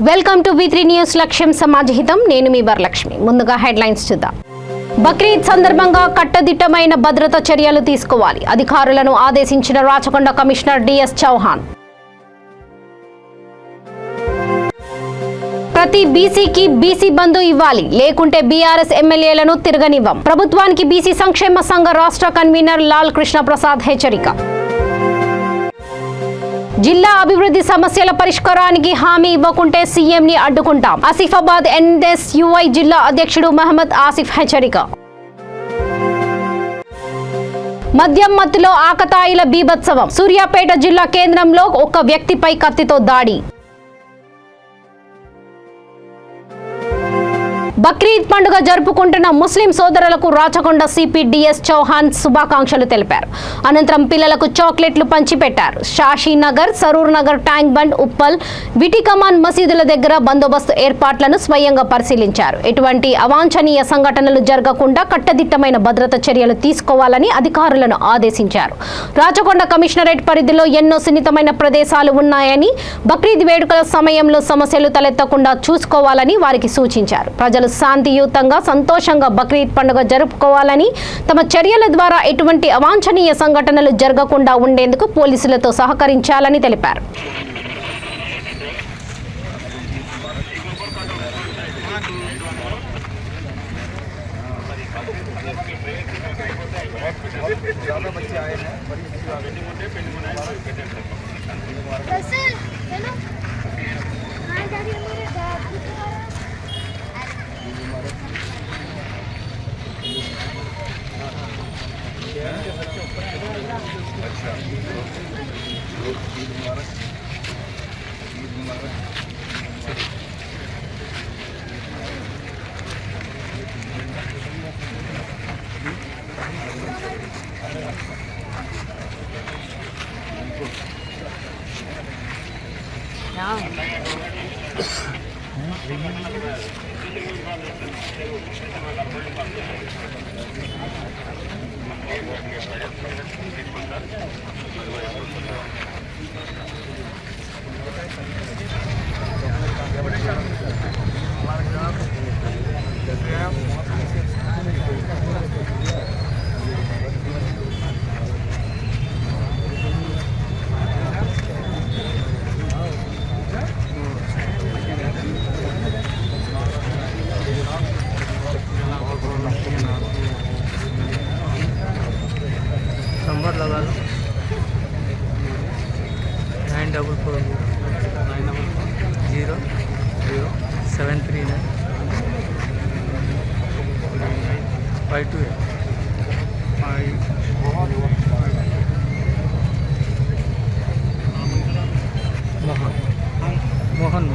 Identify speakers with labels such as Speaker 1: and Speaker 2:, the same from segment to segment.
Speaker 1: Welcome to V3 news లక్ష్యం సమాజహితం. నేను మీ వరలక్ష్మి. ముందుగా హెడ్లైన్స్ చూద్దాం. బక్రీద్ సందర్భంగా కట్టదిట్టమైన భద్రతా చర్యలు తీసుకోవాలి, అధికారులను ఆదేశించిన రాచకొండ కమిషనర్ డిఎస్ చౌహాన్. ప్రతి బీసీకి బీసీ బంధు ఇవ్వాలి, లేకుంటే బీఆర్ఎస్ ఎమ్మెల్యేలను తిరగనివ్వం. ప్రభుత్వానికి బీసీ సంక్షేమ సంఘ రాష్ట్ర కన్వీనర్ లాల్ కృష్ణ ప్రసాద్ హెచ్చరిక. జిల్లా అభివృద్ధి సమస్యల పరిష్కారానికి హామీ ఇవ్వకుంటే సీఎంని అడ్డుకుంటాం. ఆసిఫాబాద్ ఎన్ఎస్యుఐ జిల్లా అధ్యక్షుడు మహమ్మద్ ఆసిఫ్ హెచ్చరిక. మద్యం మత్తులో ఆకతాయిల బీభత్సవం. సూర్యాపేట జిల్లా కేంద్రంలో ఒక వ్యక్తిపై కత్తితో దాడి. బక్రీద్ పండుగ జరుపుకుంటున్న ముస్లిం సోదరులకు రాచకొండ సిపి డిఎస్ చౌహాన్ శుభాకాంక్షలు తెలిపారు. అనంతరం పిల్లలకు చాక్లెట్లు పంచిపెట్టారు. షాషీనగర్, సరూర్ నగర్, ట్యాంక్ బండ్, ఉప్పల్, విటికమాన్ మసీదుల దగ్గర బందోబస్తు ఏర్పాట్లను స్వయంగా పరిశీలించారు. ఎటువంటి అవాంఛనీయ సంఘటనలు జరగకుండా కట్టదిట్టమైన భద్రతా చర్యలు తీసుకోవాలని అధికారులను ఆదేశించారు. రాచకొండ కమిషనరేట్ పరిధిలో ఎన్నో సున్నితమైన ప్రదేశాలు ఉన్నాయని, బక్రీద్ వేడుకల సమయంలో సమస్యలు తలెత్తకుండా చూసుకోవాలని వారికి సూచించారు. ప్రజలు శాంతియుతంగా, సంతోషంగా బక్రీద్ పండుగ జరుపుకోవాలని, తమ చర్యల ద్వారా ఎటువంటి అవాంఛనీయ సంఘటనలు జరగకుండా ఉండేందుకు పోలీసులతో సహకరించాలని తెలిపారు.
Speaker 2: नंबर लगा लो 94400739 528 मोहन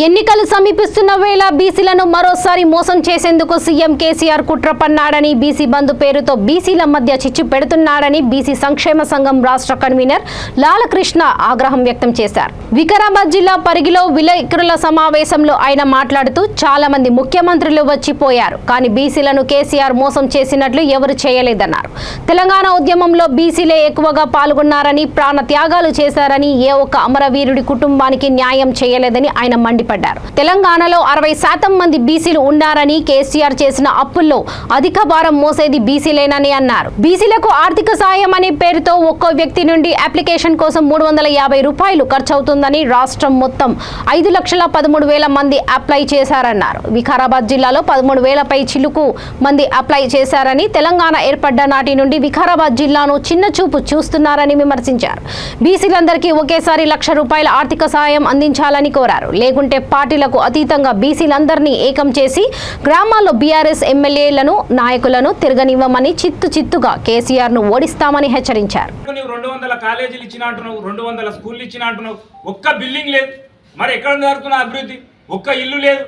Speaker 1: ఎన్నికలు సమీపిస్తున్న వేళ బీసీలను మరోసారి మోసం చేసేందుకు సీఎం కేసీఆర్ కుట్ర పన్నాడని, బీసీ బంధు పేరుతో బీసీల మధ్య చిచ్చు పెడుతున్నాడని బీసీ సంక్షేమ సంఘం రాష్ట్ర కన్వీనర్ లాలకృష్ణ ఆగ్రహం వ్యక్తం చేశారు. వికారాబాద్ జిల్లా పరిగిలో విలేకరుల సమావేశంలో ఆయన మాట్లాడుతూ చాలా మంది ముఖ్యమంత్రులు వచ్చిపోయారు, కానీ బీసీలను కేసీఆర్ మోసం చేసినట్లు ఎవరు చేయలేదన్నారు. తెలంగాణ ఉద్యమంలో బీసీలే ఎక్కువగా పాల్గొన్నారని, ప్రాణ త్యాగాలు చేశారని, ఏ ఒక్క అమరవీరుడి కుటుంబానికి న్యాయం చేయలేదని ఆయన మండిపడ్డారు. మండిపడ్డారు. తెలంగాణలో 60% మంది బీసీలు ఉన్నారని, కేసీఆర్ చేసిన అప్పుల్లో అధిక భారం మోసేది బీసీలేనని అన్నారు. బీసీలకు ఆర్థిక సాయం అనే పేరుతో ఒక్కో వ్యక్తి నుండి అప్లికేషన్ కోసం 350 రూపాయలు ఖర్చవుతుందని, రాష్ట్రం మొత్తం 5,13,000 మంది అప్లై చేశారన్నారు. వికారాబాద్ జిల్లాలో 13,000 పై చిలుకు మంది అప్లై చేశారని, తెలంగాణ ఏర్పడ్డ నాటి నుండి వికారాబాద్ జిల్లాను చిన్న చూపు చూస్తున్నారని విమర్శించారు. బీసీలందరికీ ఒకేసారి 1,00,000 రూపాయల ఆర్థిక సాయం అందించాలని కోరారు. లేకుంటే పార్టీలకు అతీతంగా బీసీలందరినీ ఏకం చేసి గ్రామాల్లో బీఆర్ఎస్ ఎమ్మెల్యేలను, నాయకులను తిరగనివ్వమని చిత్తుగా కేసీఆర్ ను ఓడిస్తామని హెచ్చరించారు.
Speaker 3: 200 కాలేజీలు ఇచ్చిన అంటున్నావు, 200 స్కూళ్ళు ఇచ్చిన అంటున్నావు, ఒక్క బిల్డింగ్ లేదు. మరి ఎక్కడ జరుగుతున్న అభివృద్ధి? ఒక్క ఇల్లు లేదు,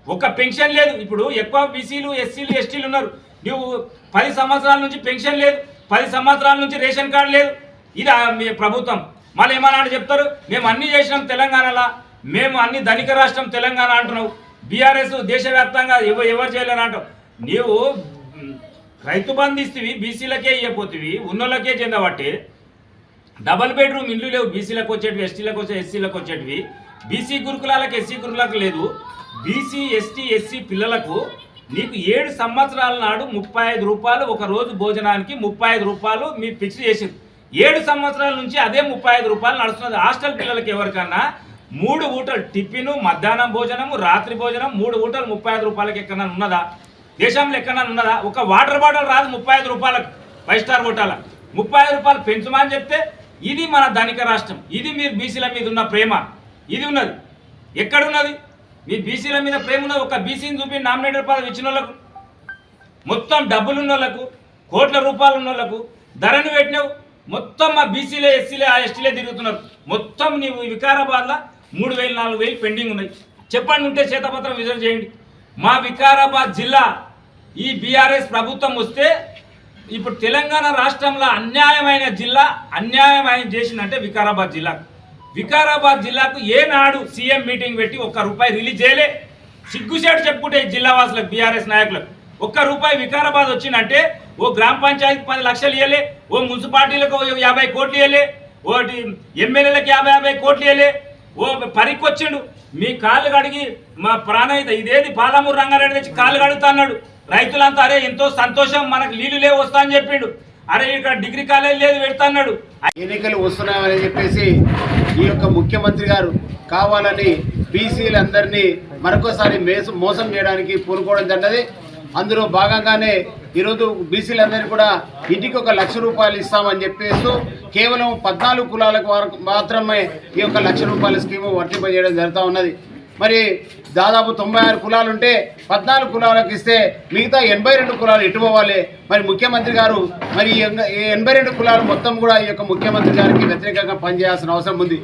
Speaker 3: ఒక్క పెన్షన్ లేదు. ఇప్పుడు ఎక్కువ బీసీలు, ఎస్సీలు, ఎస్టీలు ఉన్నారు. నువ్వు 10 సంవత్సరాల నుంచి పెన్షన్ లేదు, 10 సంవత్సరాల నుంచి రేషన్ కార్డు లేదు. ఇది మీ ప్రభుత్వం. మళ్ళీ ఏమన్నా చెప్తారు, మేము అన్నీ చేసినాం తెలంగాణలో, మేము అన్ని ధనిక రాష్ట్రం తెలంగాణ అంటున్నావు. బీఆర్ఎస్ దేశవ్యాప్తంగా ఎవరు చేయలేరు అంటావు. నీవు రైతు బంధు ఇస్తేవి బీసీలకే ఇవ్వపోతేవి, ఉన్నోళ్ళకే చెందబట్టి డబల్ బెడ్రూమ్ ఇల్లు లేవు. బీసీలకు వచ్చేటివి, ఎస్టీలకు వచ్చే, ఎస్సీలకు వచ్చేటివి. బీసీ గురుకులాలకు, ఎస్సీ గురుకులకు లేదు. బీసీ, ఎస్టీ, ఎస్సీ పిల్లలకు నీకు 7 సంవత్సరాల నాడు 35 రూపాయలు ఒక రోజు భోజనానికి 35 రూపాయలు మీరు ఫిక్స్ చేసింది. 7 సంవత్సరాల నుంచి అదే 35 రూపాయలు నడుస్తున్నది. హాస్టల్ పిల్లలకి ఎవరికన్నా 3 పూటలు టిఫిను, మధ్యాహ్నం భోజనము, రాత్రి భోజనం 3 పూటలు 35 రూపాయలకి ఎక్కడన్నా ఉన్నదా? దేశంలో ఎక్కడన్నా ఉన్నదా? ఒక వాటర్ బాటిల్ రాదు 35 రూపాయలకు 5 స్టార్ హోటల్. 35 రూపాయలు పెంచమని చెప్తే ఇది మన ధనిక రాష్ట్రం. ఇది మీరు బీసీల మీద ఉన్న ప్రేమ ఇది ఉన్నది. ఎక్కడున్నది మీ బీసీల మీద ప్రేమ ఉన్నది? ఒక బీసీని చూపి నామినేటెడ్ పదవి ఇచ్చిన వాళ్ళకు, మొత్తం డబ్బులు ఉన్న వాళ్ళకు, కోట్ల రూపాయలు ఉన్న వాళ్ళకు ధరను పెట్టినావు. మొత్తం మా బీసీలే, ఎస్సీలే, ఎస్టీలే తిరుగుతున్నారు. మొత్తం నీవు వికారాబాద్లో 3,000, 4,000 పెండింగ్ ఉన్నాయి. చెప్పండి, ఉంటే చేతపత్రం విడుదల చేయండి. మా వికారాబాద్ జిల్లా ఈ బీఆర్ఎస్ ప్రభుత్వం వస్తే ఇప్పుడు తెలంగాణ రాష్ట్రంలో అన్యాయమైన జిల్లా, అన్యాయమైన చేసిందంటే వికారాబాద్ జిల్లా. వికారాబాద్ జిల్లాకు ఏనాడు సీఎం మీటింగ్ పెట్టి ₹1 రిలీజ్ చేయలే. సిగ్గుసేటు చెప్పుకుంటే ఈ జిల్లా వాసులకు, బీఆర్ఎస్ నాయకులకు ₹1 వికారాబాద్ వచ్చిందంటే ఓ గ్రామ పంచాయతీకి 10 లక్షలు ఇవ్వలే, ఓ మున్సిపాలిటీలకు 50 కోట్లు ఇవ్వలే, ఓటి ఎమ్మెల్యేలకు 50 కోట్లు ఇవ్వలే. ఓ పరికొచ్చిండు మీ కాళ్ళు కడిగి మా ప్రాణహిత ఇదేది పాలమూరు రంగారెడ్డి తెచ్చి కాళ్ళు కడుగుతా అన్నాడు. రైతులంతా అరే ఎంతో సంతోషం, మనకు నీళ్లు లేవు వస్తా అని చెప్పిండు. అరే ఇక్కడ డిగ్రీ కాలేజ్ లేదు పెడతా అన్నాడు.
Speaker 4: ఎన్నికలు వస్తున్నాయని చెప్పేసి ఈ యొక్క ముఖ్యమంత్రి గారు కావాలని బీసీలందరినీ మరొకసారి మోసం చేయడానికి పూనుకోవడం జరిగినది. అందులో భాగంగానే ఈరోజు బీసీలందరినీ కూడా ఇంటికి ₹1,00,000 ఇస్తామని చెప్పేస్తూ కేవలం 14 కులాలకు మాత్రమే ఈ యొక్క ₹1,00,000 స్కీము వర్తింపజేయడం జరుగుతూ ఉన్నది. మరి దాదాపు 96 కులాలు ఉంటే 14 కులాలకు ఇస్తే మిగతా 82 కులాలు ఎటుపోవాలి? మరి ముఖ్యమంత్రి గారు మరి 82 కులాలు మొత్తం కూడా ఈ యొక్క ముఖ్యమంత్రి గారికి వ్యతిరేకంగా పనిచేయాల్సిన అవసరం ఉంది.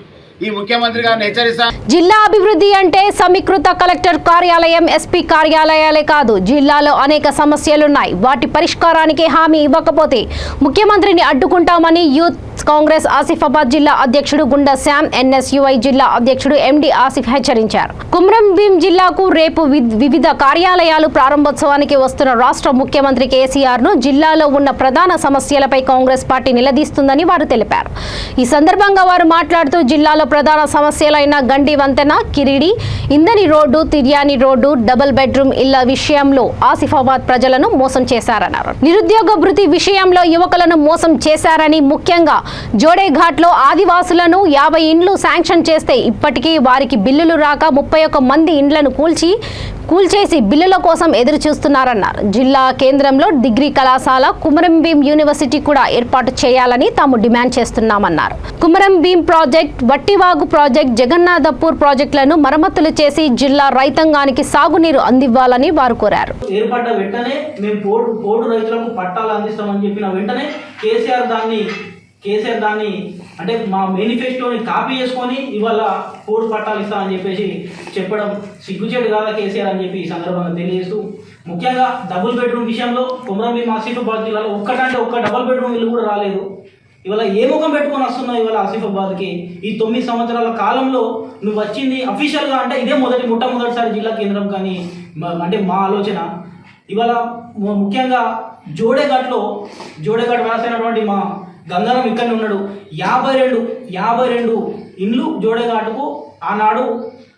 Speaker 4: ఈ ముఖ్యమంత్రి గారిని హెచ్చరిస్తాను.
Speaker 1: జిల్లా అభివృద్ధి అంటే సమీకృత కలెక్టర్ కార్యాలయం, ఎస్పీ కార్యాలయాలే కాదు. జిల్లాలో అనేక సమస్యలున్నాయి. వాటి పరిష్కారానికి హామీ ఇవ్వకపోతే ముఖ్యమంత్రిని అడ్డుకుంటామని యూత్ కాంగ్రెస్ ఆసిఫాబాద్ జిల్లా అధ్యక్షుడు గుండా శ్యామ్, ఎన్ఎస్యుఐ జిల్లా అధ్యక్షుడు ఎండి ఆసిఫ్ హెచ్చరించారు. కుమ్రంభీం జిల్లాకు రేపు వివిధ కార్యాలయాలు ప్రారంభోత్సవానికి వస్తున్న రాష్ట్ర ముఖ్యమంత్రి కేసీఆర్ ను జిల్లాలో ఉన్న ప్రధాన సమస్యలపై కాంగ్రెస్ పార్టీ నిలదీస్తుందని వారు తెలిపారు. ఈ సందర్భంగా వారు మాట్లాడుతూ జిల్లాలో ప్రధాన సమస్యలైన గండి వంతెన, కిరిడి, Indani road, Tiryani road, double bedroom ఇళ్ల విషయంలో ఆసిఫాబాద్ ప్రజలను మోసం చేశారన్నారు. నిరుద్యోగ భృతి విషయంలో యువకులను మోసం చేశారని, ముఖ్యంగా జోడేఘాట్లో ఆదివాసులను 50 ఇండ్లు శాంక్షన్ చేస్తే ఇప్పటికీ వారికి బిల్లులు రాక 31 మంది ఇండ్లను కూల్చేసి బిల్లుల కోసం ఎదురు చూస్తున్నారన్నారు. జిల్లా కేంద్రంలో డిగ్రీ కళాశాల, కుమరంభీం యూనివర్సిటీ కూడా ఏర్పాటు చేయాలని తాము డిమాండ్ చేస్తున్నామన్నారు. కుమరంభీం ప్రాజెక్ట్, వట్టివాగు ప్రాజెక్ట్, జగన్నాథపూర్ ప్రాజెక్టులను మరమ్మతులు చేసి జిల్లా రైతాంగానికి సాగునీరు అందివ్వాలని వారు కోరారు.
Speaker 5: ఏర్పడ్డ వెంటనే మేము పోడు రైతులకు పట్టాలు అందిస్తామని చెప్పిన వెంటనే కేసీఆర్ దాన్ని అంటే మా మేనిఫెస్టోని కాపీ చేసుకొని ఇవాళ పోడు పట్టాలు ఇస్తామని చెప్పేసి చెప్పడం సిగ్గుచేటు కాదా కేసీఆర్ అని చెప్పి ఈ సందర్భంగా తెలియజేస్తూ, ముఖ్యంగా డబుల్ బెడ్రూమ్ విషయంలో కుమ్రంభీం ఆసిఫాబాద్ జిల్లాలో ఒక్క డబుల్ బెడ్రూమ్ ఇల్లు కూడా రాలేదు. ఇవాళ ఏ ముఖం పెట్టుకొని వస్తున్నావు ఇవాళ ఆసిఫాబాద్కి? ఈ 9 సంవత్సరాల కాలంలో నువ్వు వచ్చింది అఫీషియల్గా అంటే ఇదే మొట్టమొదటిసారి జిల్లా కేంద్రం కానీ అంటే మా ఆలోచన. ఇవాళ ముఖ్యంగా జోడేఘాట్ రాసినటువంటి మా గంగారం ఇక్కడనే ఉన్నాడు. 52 ఇండ్లు జోడేఘాటుకు ఆనాడు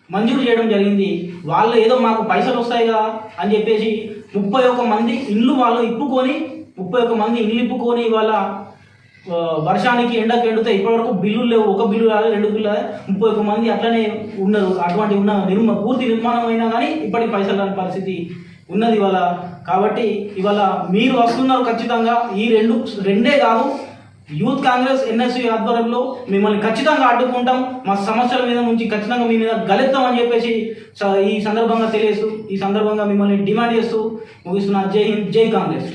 Speaker 5: మంజూరు చేయడం జరిగింది. వాళ్ళు ఏదో మాకు పైసలు వస్తాయి కదా అని చెప్పేసి 31 మంది ఇండ్లు వాళ్ళు ఇప్పుకొని 31 మంది ఇండ్లు ఇప్పుకొని ఇవాళ వర్షానికి ఎండకు ఎండితే ఇప్పటివరకు బిల్లులు లేవు. ఒక బిల్లు రాలేదు, 2 బిల్లు రాలేదు, 31 మంది అట్లనే ఉన్నారు. అటువంటి పూర్తి నిర్మాణం అయినా కానీ ఇప్పటికి పైసలు రాని పరిస్థితి ఉన్నది ఇవాళ. కాబట్టి ఇవాళ మీరు వస్తున్నారు ఖచ్చితంగా. ఈ రెండే కాదు, యూత్ కాంగ్రెస్ ఎన్ఎస్యూ ఆధ్వర్యంలో మిమ్మల్ని ఖచ్చితంగా అడ్డుకుంటాం. మా సమస్యల మీద నుంచి ఖచ్చితంగా మీ మీద గలెత్తామని చెప్పేసి ఈ సందర్భంగా తెలియజేస్తూ, ఈ సందర్భంగా మిమ్మల్ని డిమాండ్ చేస్తూ ముగిస్తున్నా. జై హింద్, జై కాంగ్రెస్.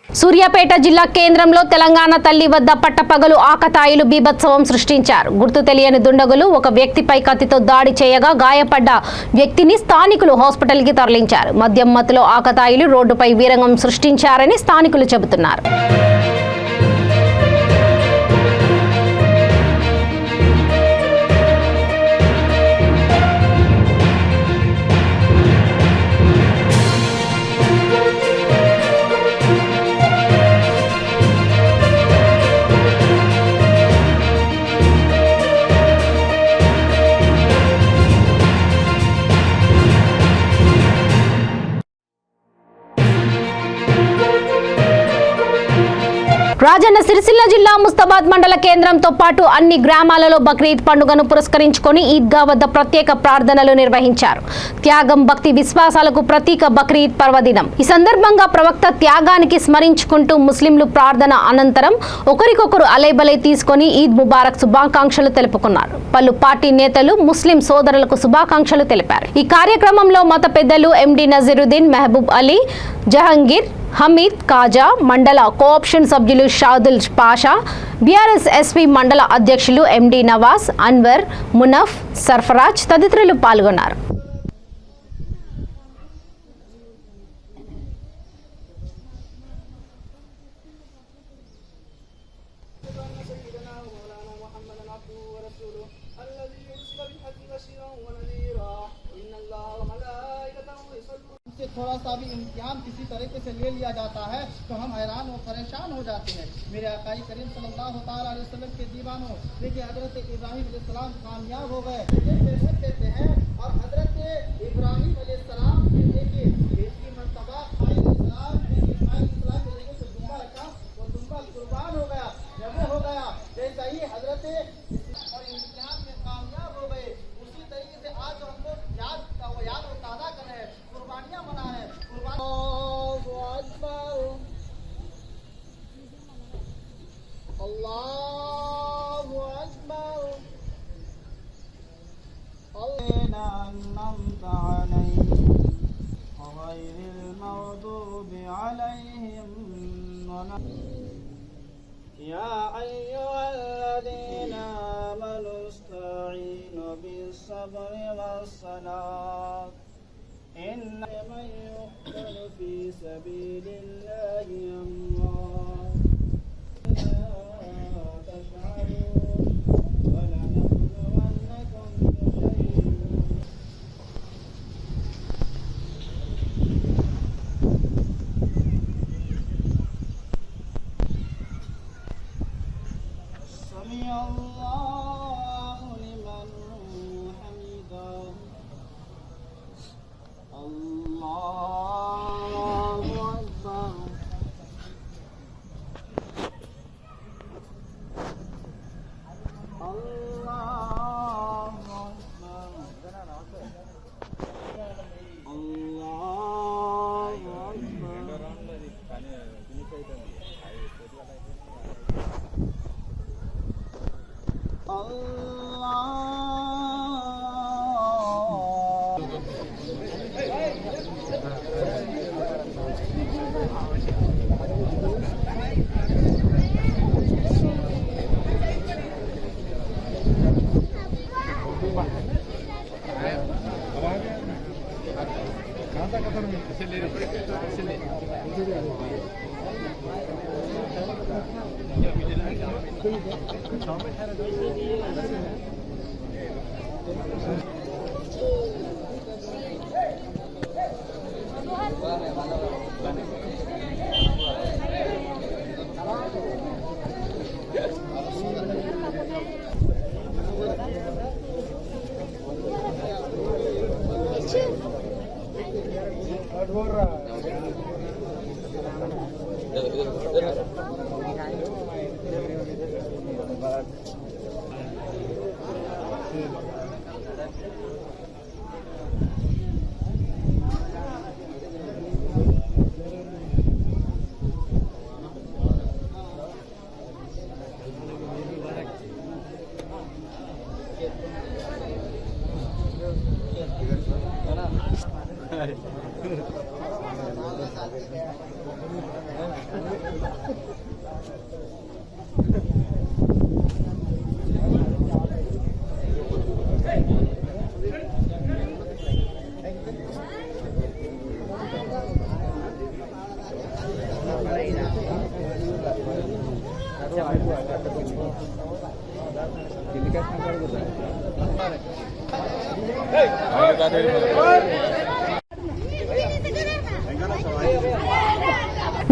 Speaker 1: సూర్యాపేట జిల్లా కేంద్రంలో తెలంగాణ తల్లి వద్ద పట్టపగలు ఆకతాయిలు బీభత్సవం సృష్టించారు. గుర్తు తెలియని దుండగులు ఒక వ్యక్తిపై కత్తితో దాడి చేయగా గాయపడ్డ వ్యక్తిని స్థానికులు హాస్పిటల్కి తరలించారు. మద్యం మత్తులో ఆకతాయిలు రోడ్డుపై వీరంగం సృష్టించారని స్థానికులు చెబుతున్నారు. రాజన్న సిరిసిల్ల జిల్లా ముస్తాబాద్ మండల కేంద్రంతో పాటు అన్ని గ్రామాలలో బక్రీద్ పండుగను పురస్కరించుకొని ఈద్గా వద్ద ప్రత్యేక ప్రార్థనలు నిర్వహించారు. త్యాగం, భక్తి, విశ్వాసాలకు ప్రతీక బక్రీద్ పర్వదినం. ఈ సందర్భంగా ప్రవక్త త్యాగానికి స్మరించుకుంటూ ముస్లింలు ప్రార్థన అనంతరం ఒకరికొకరు అలైబలై తీసుకొని ఈద్ ముబారక్ శుభాకాంక్షలు తెలుపుకున్నారు. పలు పార్టీ నేతలు ముస్లిం సోదరులకు శుభాకాంక్షలు తెలిపారు. ఈ కార్యక్రమంలో మత పెద్దలు ఎండి నజీరుద్దీన్, మెహబూబ్ అలీ, జహంగీర్, హమీద్, కాజా, మండల కోఆప్షన్ సభ్యులు షాదుల్ పాషా, బీఆర్ఎస్ ఎస్పీ మండల అధ్యక్షులు ఎండి నవాజ్, అన్వర్, మునఫ్, సర్ఫరాజ్ తదితరులు పాల్గొన్నారు.
Speaker 6: थोड़ा सा भी इम्तिहान किसी तरीके से ले लिया जाता है तो हम हैरान और परेशान हो जाते हैं। मेरे आकाई करीम सल्लल्लाहु ताला अलैहि वसल्लम के दीवानों, देखिए हजरत इब्राहिम अलैहिस्सलाम कामयाब हो गए, देते हैं और हजरत इब्राहिम अलैहिस्सलाम के देखिए इसकी मर्तबा अलैहिस्सलाम के लिए जो दुम्बा रखा वो दुम्बा कुर्बान हो गया। जब वो हो गया जैसा ही हजरत और इम्तिहान में कामयाब हो गए, उसी तरीके से आज हमको याद और ताज़ा कर रहे हैं, कुर्बानियाँ मना रहे हैं। अल्लाहु अकबर अन्नमत अलैहिम गैरिल मग़दूबि अलैहिम या अय्युहल्लज़ीना आमनू इस्तईनु बिस्सब्रि वस्सलात إن من يقتل في سبيل الله أموات لا تشعرون ولنبلونكم بشيء سمع الله لمن حمده Allahu Akbar. Allahu Akbar. Allahu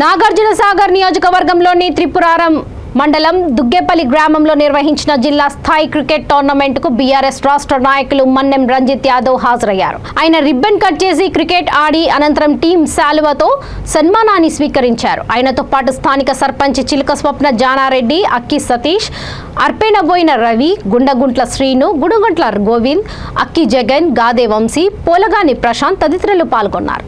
Speaker 1: Nagarjuna Sagar నియోజకవర్గంలోని త్రిపురారం మండలం దుగ్గేపల్లి గ్రామంలో నిర్వహించిన జిల్లా స్థాయి క్రికెట్ టోర్నమెంట్ కు బీఆర్ఎస్ రాష్ట్ర నాయకులు మన్నెం రంజిత్ యాదవ్ హాజరయ్యారు. ఆయన రిబ్బన్ కట్ చేసి క్రికెట్ ఆడి అనంతరం టీం శాలువతో సన్మానాన్ని స్వీకరించారు. ఆయనతో పాటు స్థానిక సర్పంచ్ చిలుక స్వప్న జానారెడ్డి, అక్కి సతీష్, అర్పేనబోయిన రవి, గుండగుంట్ల శ్రీను, గుడుగుంట్ల గోవింద్, అక్కి జగన్, గాదే వంశీ, పోలగాని ప్రశాంత్ తదితరులు పాల్గొన్నారు.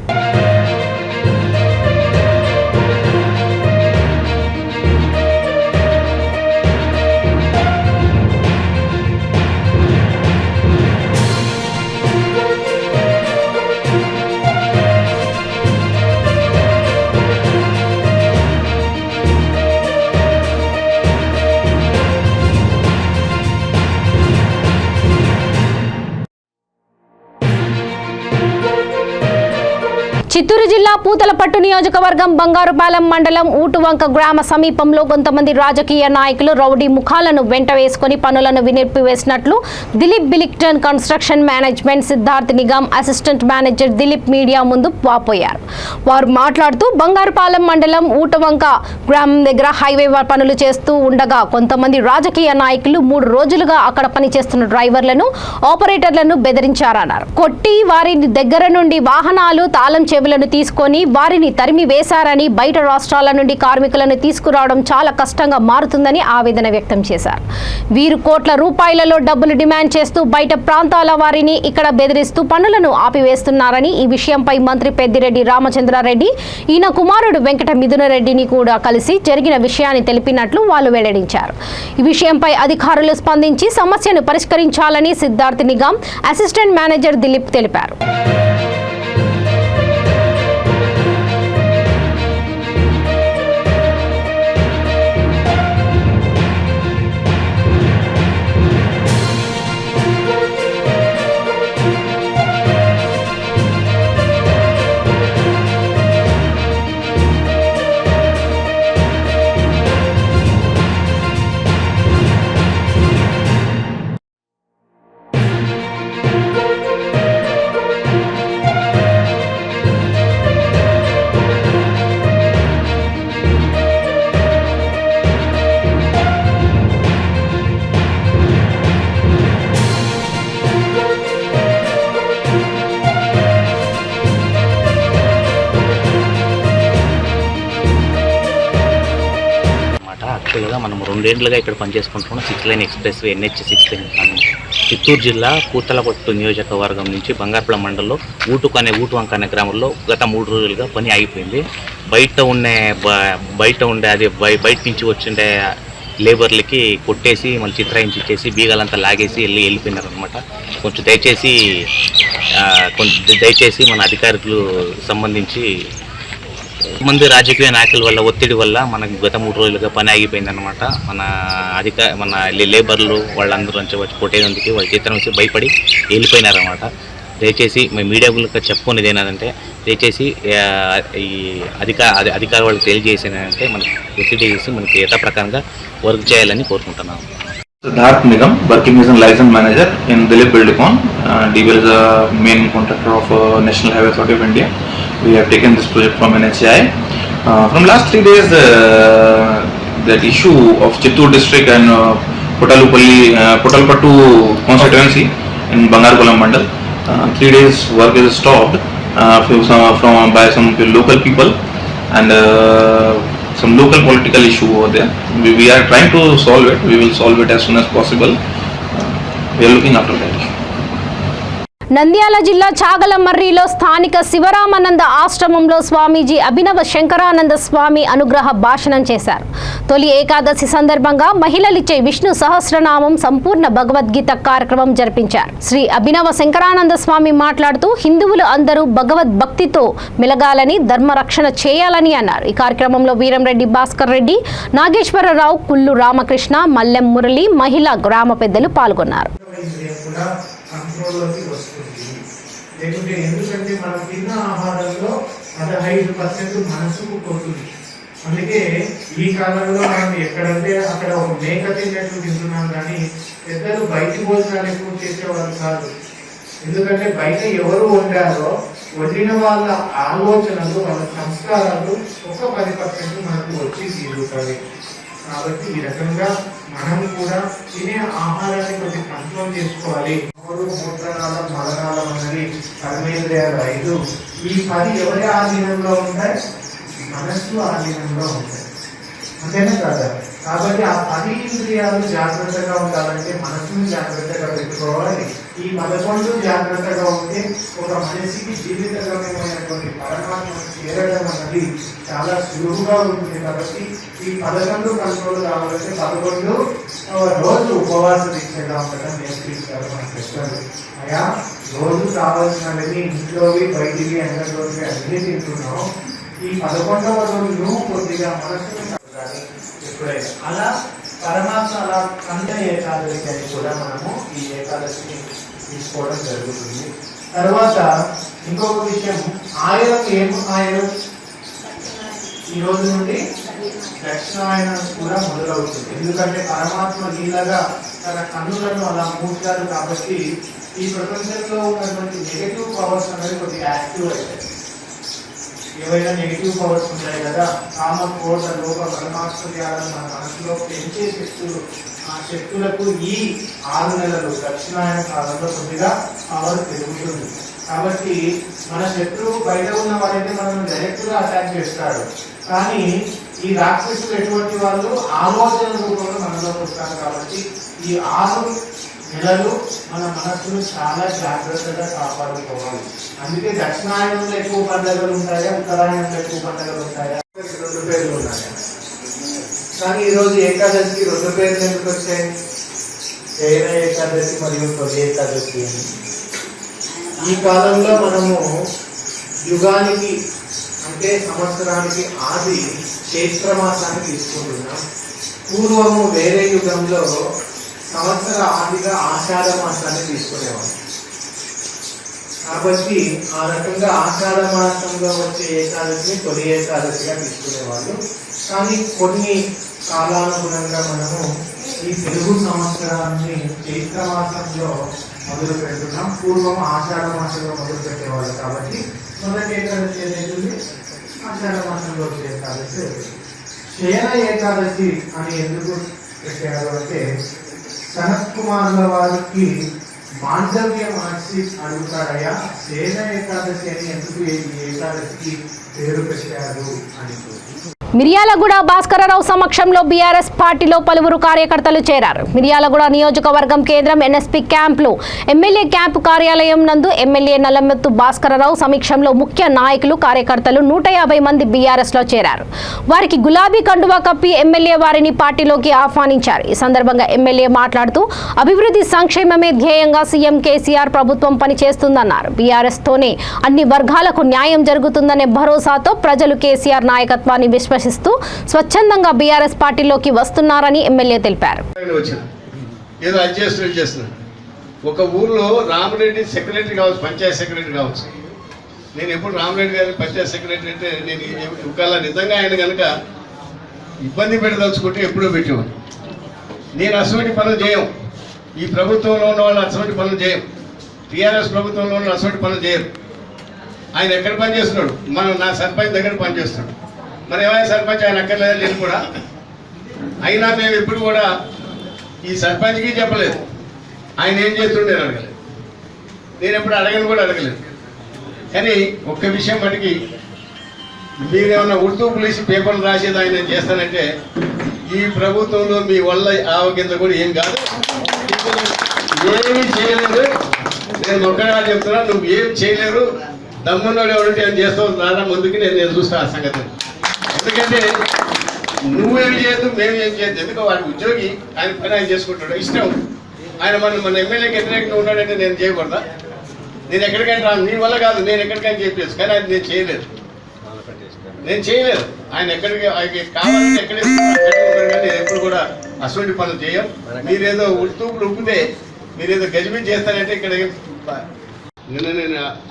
Speaker 1: చిత్తూరు జిల్లా పూతలపట్టు నియోజకవర్గం బంగారుపాలెం మండలం ఊటువంక గ్రామ సమీపంలో కొంతమంది రాజకీయ నాయకులు రౌడీ ముఖాలను వెంట వేసుకుని పనులను నిలిపివేసినట్లు దిలీప్ బిలిక్టన్ construction management Siddharth Nigam assistant manager Dilip media ముందు వాపోయారు. వారు మాట్లాడుతూ బంగారుపాలెం మండలం ఊటువంక గ్రామం దగ్గర హైవే పనులు చేస్తూ ఉండగా కొంతమంది రాజకీయ నాయకులు 3 రోజులుగా అక్కడ పనిచేస్తున్న డ్రైవర్లను, ఆపరేటర్లను బెదిరించారన్నారు. కొట్టి వారి దగ్గర నుండి వాహనాలు, తాళం చెవులను తీసుకొని వారిని తరిమి వేశారని, బయట రాష్ట్రాల నుండి కార్మికులను తీసుకురావడం చాలా కష్టంగా మారుతుందని ఆవేదన వ్యక్తం చేశారు. వీరు కోట్ల రూపాయలలో డబ్బులు డిమాండ్ చేస్తూ బయట ప్రాంతాల వారిని ఇక్కడ బెదిరిస్తూ పనులను ఆపివేస్తున్నారని, ఈ విషయంపై మంత్రి పెద్దిరెడ్డి రామచంద్రారెడ్డి, ఈయన కుమారుడు వెంకట మిథునరెడ్డిని కూడా కలిసి జరిగిన విషయాన్ని తెలిపినట్లు వాళ్ళు వెల్లడించారు. ఈ విషయంపై అధికారులు స్పందించి సమస్యను పరిష్కరించాలని సిద్ధార్థ్ నిగమ్, అసిస్టెంట్ మేనేజర్ దిలీప్ తెలిపారు.
Speaker 7: యాక్చువల్గా మనం 2 ఏళ్లుగా ఇక్కడ పనిచేసుకుంటున్నాం. 6 line express way NH6 Chittoor జిల్లా పూతలపట్టు నియోజకవర్గం నుంచి బంగారుపాలెం మండలంలో ఊటువంక అనే గ్రామంలో గత 3 రోజులుగా పని ఆగిపోయింది. బయట ఉండే అది బయట నుంచి వచ్చిండే లేబర్లకి కొట్టేసి మళ్ళీ చిత్రాయించి ఇచ్చేసి బీగాలంతా లాగేసి వెళ్ళిపోయినారు అనమాట. కొంచెం దయచేసి మన అధికారులు సంబంధించి మంది రాజకీయ నాయకుల వల్ల ఒత్తిడి వల్ల మనకు గత 3 రోజులుగా పని ఆగిపోయిందనమాట. మన లేబర్లు వాళ్ళందరూ వచ్చి కొట్టేందుకు వాళ్ళ చిత్రం వచ్చి భయపడి వెళ్ళిపోయినారనమాట. దయచేసి మేము మీడియాకు చెప్పుకునేది ఏంటంటే దయచేసి ఈ అధికార వాళ్ళకి తెలియజేసేదంటే మనకి ఒత్తిడి చేసి మనకి యథాప్రకారంగా వర్క్ చేయాలని కోరుకుంటున్నాము.
Speaker 8: Siddharth Nigam, working as a license manager in Dilip Buildcon. DBL is a main contractor of National Highway Authority of India. We have taken this project from NHAI. From last 3 days, that issue of Chittoor district and Putalpattu constituency in Bangarpalam Mandal, 3 days work is stopped by some local people and some local political issue over there. We are trying to solve it. We will solve it as soon as possible. We are looking after that issue.
Speaker 1: Nandyal జిల్లా చాగలమర్రిలో స్థానిక శివరామానంద ఆశ్రమంలో స్వామీజీ అభినవ శంకరానంద స్వామి అనుగ్రహ భాషణం చేశారు. తొలి ఏకాదశి సందర్భంగా మహిళలిచ్చే విష్ణు సహస్రనామం సంపూర్ణ భగవద్గీత కార్యక్రమం జరిపించారు. శ్రీ అభినవ శంకరానంద స్వామి మాట్లాడుతూ హిందువులు అందరూ భగవద్భక్తితో మెలగాలని, ధర్మరక్షణ చేయాలని అన్నారు. ఈ కార్యక్రమంలో వీరంరెడ్డి భాస్కర్ రెడ్డి, నాగేశ్వరరావు, కుల్లు రామకృష్ణ, మల్లెం మురళి, మహిళా గ్రామ పెద్దలు పాల్గొన్నారు.
Speaker 9: కంట్రోల్లోకి వస్తుంది. లేకుంటే ఎందుకంటే మనం తిన్న ఆహారంలో 15% మనసుకు పోతుంది. అందుకే ఈ కాలంలో మనం ఎక్కడంటే అక్కడ ఒక మేక తిన్నట్లు తింటున్నాం, కానీ పెద్దలు బయటి భోజనాలు ఎక్కువ చేసేవాళ్ళు కాదు. ఎందుకంటే బయట ఎవరు వండారో వండిన వాళ్ళ ఆలోచనలు, వాళ్ళ సంస్కారాలు ఒక 10% మనకు వచ్చి తీరుతాయి. కాబట్టి ఈ రకంగా మనం కూడా తినే ఆహారాన్ని కొంచెం కంట్రోల్ చేసుకోవాలి. మూత్రనాళం, మలనాళం అన్నది కర్మేంద్రియాలు 5. ఈ 10 ఎవరి ఆధీనంలో ఉంటాయి? మనస్సు ఆధీనంలో ఉంటాయి, అంతేనా కదా? కాబట్టి ఆ 10 ఇంద్రియాలు జాగ్రత్తగా ఉండాలంటే మనసును జాగ్రత్తగా పెట్టుకోవాలి. ఈ 11 జాగ్రత్తగా ఉంటే ఒక మనిషికి జీవితగమ్యమైనటువంటి పరమాత్మను చేరడం అన్నది చాలా సులువుగా ఉంటుంది. కాబట్టి ఈ 11 కంట్రోల్ కావాలంటే 11 రోజు ఉపవాస దీక్షగా ఉండడం నేర్పిస్తారు మన పెద్దలు. అయా రోజు కావాల్సినవి ఇంట్లోవి బయటివి అందరిలోవి అన్ని తింటున్నాం. ఈ 11వ రోజు కొద్దిగా మనసును కానీ ఎప్పుడైనా అలా పరమాత్మ అలా కంద ఏకాదశి అని కూడా మనము ఈ ఏకాదశిని తీసుకోవడం జరుగుతుంది. తర్వాత ఇంకొక విషయం, ఆయుధం ఆయుధం ఈ రోజు నుండి దక్షిణాయనం కూడా మొదలవుతుంది. ఎందుకంటే పరమాత్మ లీలగా తన కన్నులను అలా మూసారు కాబట్టి ఈ ప్రపంచంలో ఉన్నటువంటి నెగటివ్ పవర్స్ అనేది కొద్దిగా యాక్టివ్ అవుతాయి. ఏవైనా నెగిటివ్ పవర్స్ ఉంటాయి కదా, కామ, క్రోధ, లోభ, పరమాత్మత్యాలను మన మనసులో పెంచే శక్తులు, ఆ శక్తులకు ఈ 6 నెలలు దక్షిణాయన కాలంలో కొద్దిగా పవర్ పెరుగుతుంది. కాబట్టి మన శత్రువు బయట ఉన్న వారైతే మనం డైరెక్ట్ గా అటాక్ చేస్తాడు, కానీ ఈ రాక్షసులు ఎటువంటి వాళ్ళు ఆలోచన రూపంలో మనలోకి వస్తారు. కాబట్టి ఈ 6 నెలలు మన మనస్సును చాలా జాగ్రత్తగా కాపాడుకోవాలి. అందుకే దక్షిణాయనంలో ఎక్కువ పండుగలు ఉంటాయా, ఉత్తరాయణంలో ఎక్కువ పండుగలు ఉంటాయా? 2 పేర్లు ఉన్నాయా? కానీ ఈరోజు ఏకాదశికి 2 పేర్లు ఎందుకు వచ్చాయి? శయన ఏకాదశి మరియు తొలి ఏకాదశి అని. ఈ కాలంలో మనము యుగానికి అంటే సంవత్సరానికి ఆది చైత్రమాసాన్ని తీసుకుంటున్నాం. పూర్వము వేరే యుగంలో సంవత్సర ఆదిగా ఆషాఢ మాసాన్ని తీసుకునేవాళ్ళు. కాబట్టి ఆ రకంగా ఆషాఢ మాసంలో వచ్చే ఏకాదశిని తొలి ఏకాదశిగా తీసుకునేవాళ్ళు. కానీ కొన్ని కాలానుగుణంగా మనము ఈ తెలుగు సంవత్సరాన్ని చైత్ర మాసంలో మొదలు పెడుతున్నాం. పూర్వం ఆషాఢ మాసంలో మొదలు పెట్టేవాళ్ళు. కాబట్టి మొదటి ఏకాదశి ఏదైతుంది ఆషాఢ మాసంలో వచ్చే ఏకాదశి. శయన ఏకాదశి అని ఎందుకు పెట్టారు అంటే, సనత్ కుమారుల వారికి మాండవ్య మహర్షి అడుగుతారయ్యా, శయన ఏకాదశి అని ఎందుకు ఈ ఏకాదశికి పేరు పెట్టారు అని.
Speaker 1: మిర్యాలగూడ భాస్కరరావు సమక్షంలో బీఆర్ఎస్ పార్టీలో పలువురు కార్యకర్తలు చేరారు. మిర్యాలగూడ నియోజకవర్గం కేంద్రం ఎన్ఎస్పీ క్యాంప్లో ఎమ్మెల్యే క్యాంపు కార్యాలయం నందు ఎమ్మెల్యే నల్లమెత్తు భాస్కరరావు సమక్షంలో ముఖ్య నాయకులు, కార్యకర్తలు 150 మంది బీఆర్ఎస్లో చేరారు. వారికి గులాబీ కండువా కప్పి ఎమ్మెల్యే వారిని పార్టీలోకి ఆహ్వానించారు. ఈ సందర్భంగా ఎమ్మెల్యే మాట్లాడుతూ అభివృద్ధి సంక్షేమమే ధ్యేయంగా సీఎం కేసీఆర్ ప్రభుత్వం పనిచేస్తుందన్నారు. బీఆర్ఎస్ తోనే అన్ని వర్గాలకు న్యాయం జరుగుతుందనే భరోసాతో ప్రజలు కేసీఆర్ నాయకత్వాన్ని విశ్వసిస్తూ స్వచ్ఛందంగా బీఆర్ఎస్ పార్టీలోకి వస్తున్నారని ఎమ్మెల్యే తెలిపారు.
Speaker 4: ఏదో అది చేస్తున్నాడు. ఒక ఊర్లో రామరెడ్డి సెక్రటరీ కావచ్చు, పంచాయత్ సెక్రటరీ కావచ్చు. నేను ఎప్పుడు రామరెడ్డి గారి పంచాయత్ సెక్రటరీ అంటే నేను ఒకవేళ నిజంగా ఆయన కనుక ఇబ్బంది పెట్టదలుచుకుంటే ఎప్పుడో పెట్టేవాడు. నేను అటువంటి పనులు చేయం. ఈ ప్రభుత్వంలో ఉన్న వాళ్ళు అటువంటి పనులు చేయం. టీఆర్ఎస్ ప్రభుత్వంలో ఉన్న అటువంటి పనులు చేయరు. ఆయన ఎక్కడ పనిచేస్తున్నాడు? నా సర్పంచ్ దగ్గర పనిచేస్తున్నాడు. మరి ఏమైనా సర్పంచ్ ఆయన అక్కర్లేదని నేను కూడా. అయినా మేము ఎప్పుడు కూడా ఈ సర్పంచ్కి చెప్పలేదు ఆయన ఏం చేస్తుండే అడగలేదు. నేను ఎప్పుడు అడగను కూడా అడగలేదు. కానీ ఒక్క విషయం మటుకి మీరేమన్నా ఉర్దూ పులిసి పేపర్లు రాసేది ఆయన చేస్తానంటే ఈ ప్రభుత్వంలో మీ వల్ల ఆవకింత కూడా ఏం కాదు, ఏమీ చేయలేరు. నేను ఒక్కగా చెప్తున్నా, నువ్వు ఏం చేయలేరు. దమ్మున్నోడు ఎవరంటే ఏం చేస్తావు రాదా ముందుకి నేను చూస్తాను ఆ సంగతి. ఎందుకంటే నువ్వేం చేయొద్దు, మేము ఏం చేయొద్దు. ఎందుకంటే వాడి ఉద్యోగి ఆయన పని ఆయన చేసుకుంటాడు, ఇష్టం. ఆయన మన ఎమ్మెల్యేకి వ్యతిరేకంగా ఉన్నాడంటే నేను చేయకూడదా? నేను ఎక్కడికైనా రాను, నీ వల్ల కాదు, నేను ఎక్కడికైనా చెప్పేసి. కానీ అది నేను చేయలేదు. ఆయన ఎక్కడికి ఆయనకి కావాలంటే ఎక్కడే ఉంటారు. కానీ నేను ఎప్పుడు కూడా అటువంటి పనులు చేయం. మీరేదో ఉడుతూపులు ఉప్పితే మీరేదో గజిబిజి చేస్తానంటే ఇక్కడ నిన్న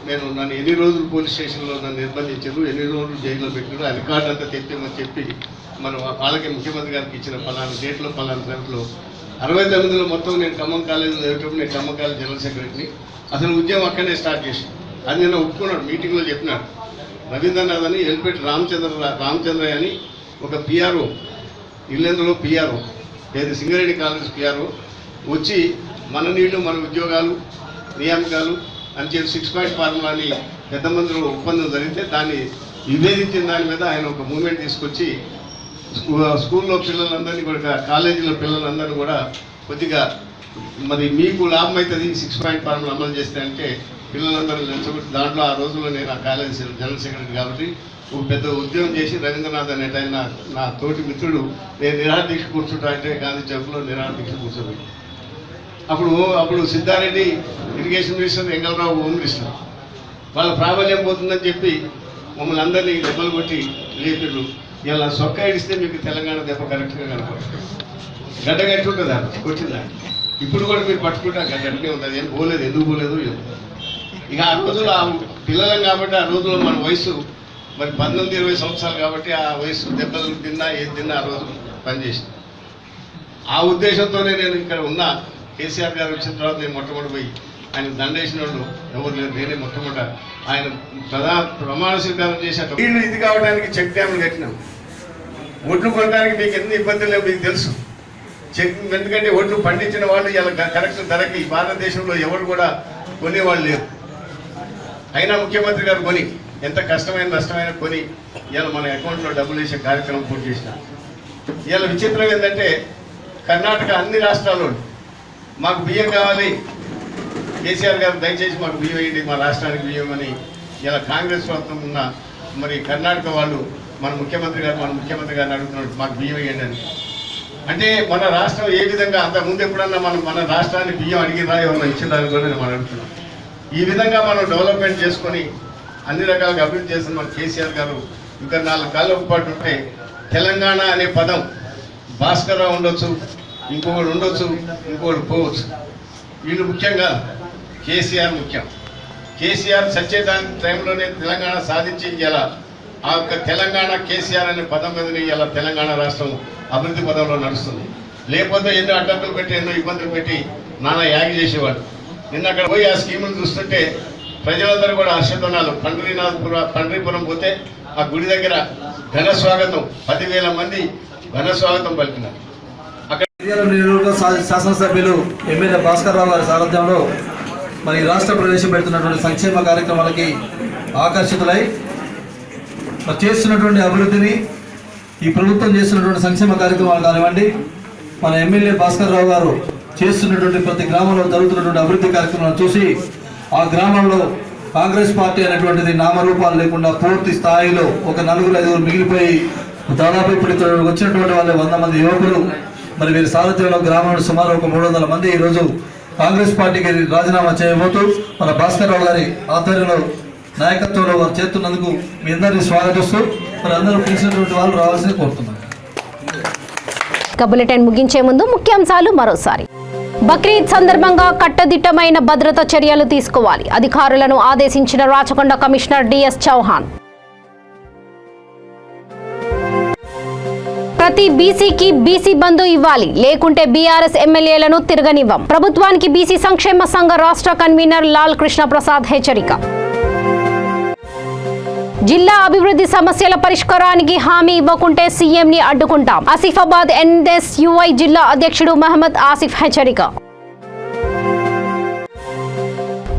Speaker 4: నేను నన్ను ఎన్ని రోజులు పోలీస్ స్టేషన్లో నన్ను నిర్బంధించారు, ఎన్ని రోజులు జైల్లో పెట్టారు, ఆ రికార్డు అంతా తెచ్చామని చెప్పి మనం వాళ్ళకి ముఖ్యమంత్రి గారికి ఇచ్చిన పలానా డేట్లో పలానా టైంలో 69లో మొత్తం నేను ఖమ్మం కాలేజీలో చదివేటప్పుడు నేను ఖమ్మం కాలేజ్ జనరల్ సెక్రటరీని. అసలు ఉద్యమం అక్కడనే స్టార్ట్ చేసి అది నిన్న ఒప్పుకున్నాడు, మీటింగ్లో చెప్పినాడు. రవీంద్రనాథ్ అని ఎల్పేటి రామచంద్రయ్య అని ఒక పిఆర్ఓ, ఇల్లెందులో పిఆర్ఓ, ఏది సింగరేణి కాలేజ్ పిఆర్ఓ వచ్చి మన నీళ్లు మన ఉద్యోగాలు నియామకాలు అని చెప్పి 6 పాయింట్ ఫార్ములా అని పెద్ద మందిలో ఒప్పందం జరిగితే దాన్ని విభేదించిన దాని మీద ఆయన ఒక మూమెంట్ తీసుకొచ్చి స్కూల్లో పిల్లలందరినీ కూడా కాలేజీలో పిల్లలందరినీ కూడా కొద్దిగా మరి మీకు లాభం అవుతుంది 6 పాయింట్ ఫార్ములా అమలు చేస్తే అంటే పిల్లలందరూ నిలిచబెట్టి దాంట్లో ఆ రోజుల్లో నేను ఆ కాలేజీ జనరల్ సెక్రటరీ కాబట్టి ఒక పెద్ద ఉద్యోగం చేసి రవీంద్రనాథ్ అనేట నా తోటి మిత్రుడు నేను నిరాహార దీక్ష కూర్చుంటా అంటే గాంధీ చౌక్లో నిరాహార దీక్ష కూర్చోబెట్టి అప్పుడు Siddareddy irrigation minister, Vengalrao home minister, వాళ్ళ ప్రాబల్యం పోతుందని చెప్పి మమ్మల్ని అందరినీ దెబ్బలు కొట్టి లేపిర్రు. ఇలా సొక్క ఇడిస్తే మీకు తెలంగాణ దెబ్బ కరెక్ట్గా కనపడుతుంది. గడ్డ గట్టి ఉంటుందా కొట్టిందా? ఇప్పుడు కూడా మీరు పట్టుకుంటే ఆ గడ్డనే ఉంటుంది. ఏం పోలేదు, ఎందుకు పోలేదు. ఇక ఆ రోజులు ఆ పిల్లలం కాబట్టి ఆ రోజుల్లో మన వయసు మరి 19-20 సంవత్సరాలు కాబట్టి ఆ వయసు దెబ్బలు తిన్నా ఏది తిన్నా ఆ రోజు పనిచేసింది. ఆ ఉద్దేశంతోనే నేను ఇక్కడ ఉన్న కేసీఆర్ గారు వచ్చిన తర్వాత నేను మొట్టమొదటి పోయి ఆయన దండేసిన వాళ్ళు ఎవరు లేరు, నేనే మొట్టమొదట ఆయన ప్రమాణ స్వీకారం చేశాక వీళ్ళు ఇది కావడానికి చెక్ డ్యాములు కట్టినాం. ఒడ్లు కొనడానికి మీకు ఎన్ని ఇబ్బందులు లేవు మీకు తెలుసు. ఎందుకంటే ఒడ్లు పండించిన వాళ్ళు ఇలా కరెక్ట్ ధరకి భారతదేశంలో ఎవరు కూడా కొనేవాళ్ళు లేరు. అయినా ముఖ్యమంత్రి గారు కొని ఎంత కష్టమైన నష్టమైన కొని ఇలా మన అకౌంట్లో డబ్బులు వేసే కార్యక్రమం పూర్తి చేసిన. ఇలా విచిత్రం ఏంటంటే కర్ణాటక అన్ని రాష్ట్రాల్లో మాకు బియ్యం కావాలి, కేసీఆర్ గారు దయచేసి మాకు బియ్యం వేయండి, మా రాష్ట్రానికి బియ్యం అని ఇలా కాంగ్రెస్ ప్రభుత్వం ఉన్న మరి కర్ణాటక వాళ్ళు మన ముఖ్యమంత్రి గారిని అడుగుతున్నాడు మాకు బియ్యం వేయండి అని. అంటే మన రాష్ట్రం ఏ విధంగా అంతకుముందు ఎప్పుడన్నా మన రాష్ట్రాన్ని బియ్యం అడిగినా ఏమన్నా ఇచ్చిందని కూడా మనం అడుగుతున్నాం. ఈ విధంగా మనం డెవలప్మెంట్ చేసుకొని అన్ని రకాలుగా అభివృద్ధి చేసిన మన కేసీఆర్ గారు ఇంకా 4 కాళ్ళ పాటు ఉంటే తెలంగాణ అనే పదం భాస్కర్రావు ఉండొచ్చు, ఇంకొకడు ఉండొచ్చు, ఇంకొకడు పోవచ్చు. వీళ్ళు ముఖ్యంగా కేసీఆర్ ముఖ్యం. కేసీఆర్ సచ్చేదాని టైంలోనే తెలంగాణ సాధించి ఇలా ఆ యొక్క తెలంగాణ కేసీఆర్ అనే పదం మీదనే ఇలా తెలంగాణ రాష్ట్రం అభివృద్ధి పదంలో నడుస్తుంది. లేకపోతే ఎన్నో అడ్డంకులు పెట్టి ఎన్నో ఇబ్బందులు పెట్టి నానా యాగి చేసేవాడు. నిన్న అక్కడ పోయి ఆ స్కీములు చూస్తుంటే ప్రజలందరూ కూడా హర్షధ్వానాలు. పండ్రీపురం పోతే ఆ గుడి దగ్గర ఘన స్వాగతం, 10,000 మంది ఘన స్వాగతం పలికినారు.
Speaker 10: శాసనసభ్యులు ఎమ్మెల్యే భాస్కర్రావు గారి సారథ్యంలో మరి రాష్ట్ర ప్రవేశపెడుతున్నటువంటి సంక్షేమ కార్యక్రమాలకి ఆకర్షితులై మరి చేస్తున్నటువంటి అభివృద్ధిని, ఈ ప్రభుత్వం చేస్తున్నటువంటి సంక్షేమ కార్యక్రమాలు కానివ్వండి, మన ఎమ్మెల్యే భాస్కర్రావు గారు చేస్తున్నటువంటి ప్రతి గ్రామంలో జరుగుతున్నటువంటి అభివృద్ధి కార్యక్రమాలు చూసి ఆ గ్రామంలో కాంగ్రెస్ పార్టీ అనేటువంటిది నామరూపాలు లేకుండా పూర్తి స్థాయిలో ఒక 4-5 మిగిలిపోయి దాదాపు ఇప్పుడు ఇక్కడ వచ్చినటువంటి వాళ్ళే 100 మంది యువకులు మరి వీరి సారథ్యంలో గ్రామంలో సుమారు ఒక 300 మంది ఈరోజు కాంగ్రెస్ పార్టీకి రాజీనామా చేయబోతూ మన భాస్కర్రావు గారి ఆధ్వర్యంలో నాయకత్వంలో వారు చేస్తున్నందుకు మీ అందరినీ స్వాగతిస్తూ మరి అందరూ పిలిచినటువంటి వాళ్ళు రావాల్సింది కోరుతున్నాను.
Speaker 1: బులెటిన్ ముగించే ముందు ముఖ్యాంశాలు మరోసారి. బక్రీద్ సందర్భంగా కట్టుదిట్టమైన భద్రతా చర్యలు తీసుకోవాలి, అధికారులను ఆదేశించిన రాచకొండ కమిషనర్ డిఎస్ చౌహాన్. ప్రతి బీసీకి బీసీ బంధు ఇవ్వాలి, లేకుంటే బీఆర్ఎస్ ఎమ్మెల్యేలను తిరగనివ్వం. ప్రభుత్వానికి బీసీ సంక్షేమ సంఘ రాష్ట్ర కన్వీనర్ లాల్ కృష్ణ ప్రసాద్ హెచ్చరిక. జిల్లా అభివృద్ధి సమస్యల పరిష్కారానికి హామీ ఇవ్వకుంటే సీఎంని అడ్డుకుంటాం. ఆసిఫాబాద్ ఎన్ఎస్యుఐ జిల్లా అధ్యక్షుడు మహమ్మద్ ఆసిఫ్ హెచ్చరిక.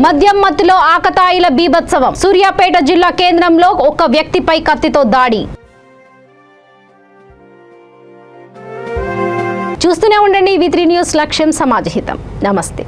Speaker 1: మద్యం మత్తులో ఆకతాయిల బీభత్సవం. సూర్యాపేట జిల్లా కేంద్రంలో ఒక వ్యక్తిపై కత్తితో దాడి. చూస్తూనే ఉండండి V3 న్యూస్, లక్ష్యం సమాజహితం. నమస్తే.